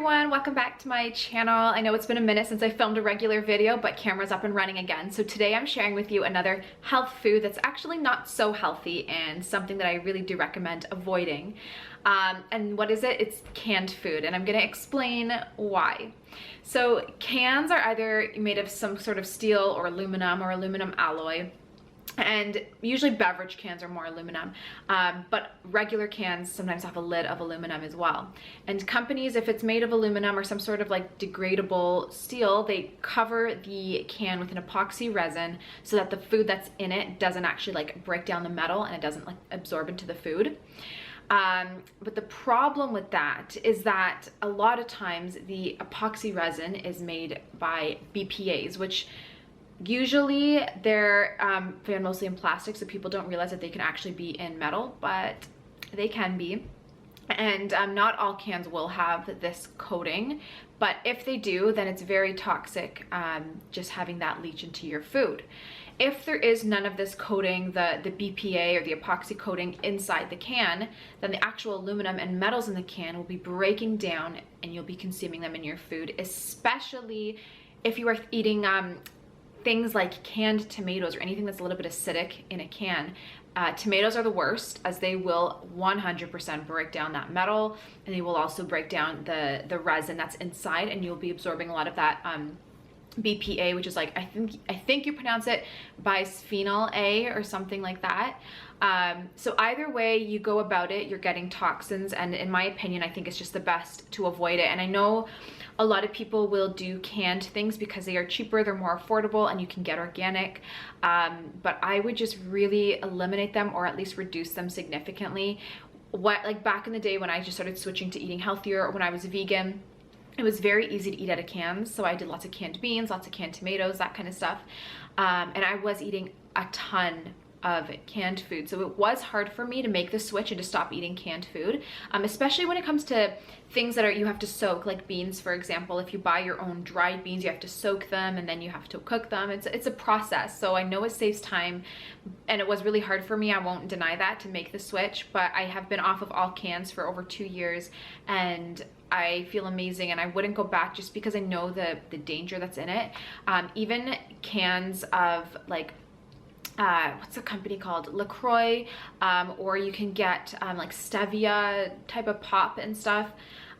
everyone, welcome back to my channel. I know it's been a minute since I filmed a regular video, but camera's up and running again. So today I'm sharing with you another health food that's actually not so healthy and something that I really do recommend avoiding. And what is it? It's canned food, and I'm gonna explain why. So cans are either made of some sort of steel or aluminum alloy. And usually beverage cans are more aluminum, but regular cans sometimes have a lid of aluminum as well. And companies, if it's made of aluminum or some sort of like degradable steel, they cover the can with an epoxy resin so that the food that's in it doesn't actually like break down the metal and it doesn't like absorb into the food. But the problem with that is that a lot of times the epoxy resin is made by BPAs, which usually they're found mostly in plastic, so people don't realize that they can actually be in metal, but they can be. And not all cans will have this coating, but if they do, then it's very toxic, just having that leach into your food. If there is none of this coating, the BPA or the epoxy coating inside the can, then the actual aluminum and metals in the can will be breaking down and you'll be consuming them in your food, especially if you are eating things like canned tomatoes or anything that's a little bit acidic in a can. Tomatoes are the worst, as they will 100% break down that metal, and they will also break down the resin that's inside, and you'll be absorbing a lot of that BPA, which is like, I think you pronounce it bisphenol A or something like that. So either way you go about it, you're getting toxins, and in my opinion, I think it's just the best to avoid it. And I know a lot of people will do canned things because they are cheaper, they're more affordable, and you can get organic. But I would just really eliminate them, or at least reduce them significantly. Like back in the day when I just started switching to eating healthier, or when I was vegan, it was very easy to eat out of cans. So I did lots of canned beans, lots of canned tomatoes, that kind of stuff. And I was eating a ton of canned food. So it was hard for me to make the switch and to stop eating canned food, especially when it comes to things that you have to soak, like beans, for example. If you buy your own dried beans, you have to soak them and then you have to cook them. It's a process. So I know it saves time, and it was really hard for me, I won't deny that, to make the switch, but I have been off of all cans for over 2 years and I feel amazing, and I wouldn't go back just because I know the danger that's in it. Even cans of like what's the company called, LaCroix, or you can get like stevia type of pop and stuff.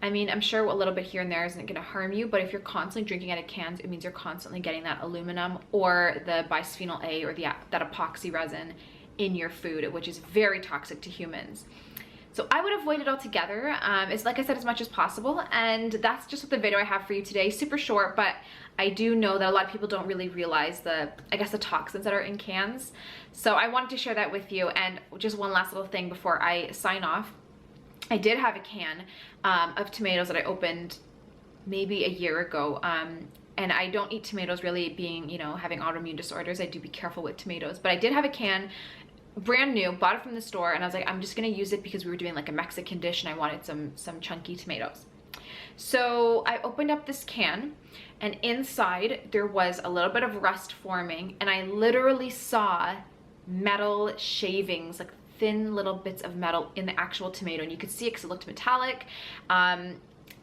I mean, I'm sure a little bit here and there isn't going to harm you, but if you're constantly drinking out of cans, it means you're constantly getting that aluminum or the bisphenol A or that epoxy resin in your food, which is very toxic to humans. So I would avoid it altogether. It's like I said, as much as possible. And that's just what the video I have for you today. Super short, but I do know that a lot of people don't really realize the toxins that are in cans. So I wanted to share that with you. And just one last little thing before I sign off. I did have a can of tomatoes that I opened maybe a year ago. And I don't eat tomatoes, really, being, having autoimmune disorders. I do be careful with tomatoes. But I did have a can, brand new, bought it from the store, and I was like, I'm just gonna use it because we were doing like a Mexican dish and I wanted some chunky tomatoes. So I opened up this can, and inside there was a little bit of rust forming, and I literally saw metal shavings, like thin little bits of metal in the actual tomato, and you could see it because it looked metallic.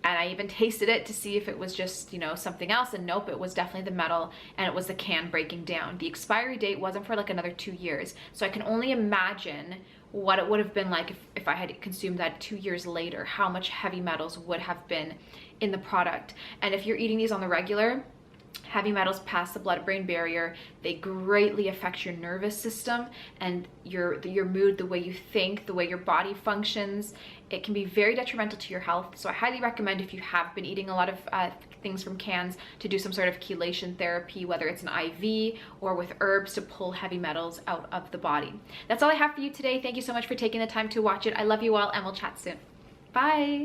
And I even tasted it to see if it was just, something else, and nope, it was definitely the metal, and it was the can breaking down. The expiry date wasn't for like another 2 years, so I can only imagine what it would have been like if I had consumed that 2 years later, how much heavy metals would have been in the product. And if you're eating these on the regular, heavy metals pass the blood-brain barrier. They greatly affect your nervous system and your mood, the way you think, the way your body functions. It can be very detrimental to your health. So I highly recommend, if you have been eating a lot of things from cans, to do some sort of chelation therapy, whether it's an IV or with herbs to pull heavy metals out of the body. That's all I have for you today. Thank you so much for taking the time to watch it. I love you all, and we'll chat soon. Bye.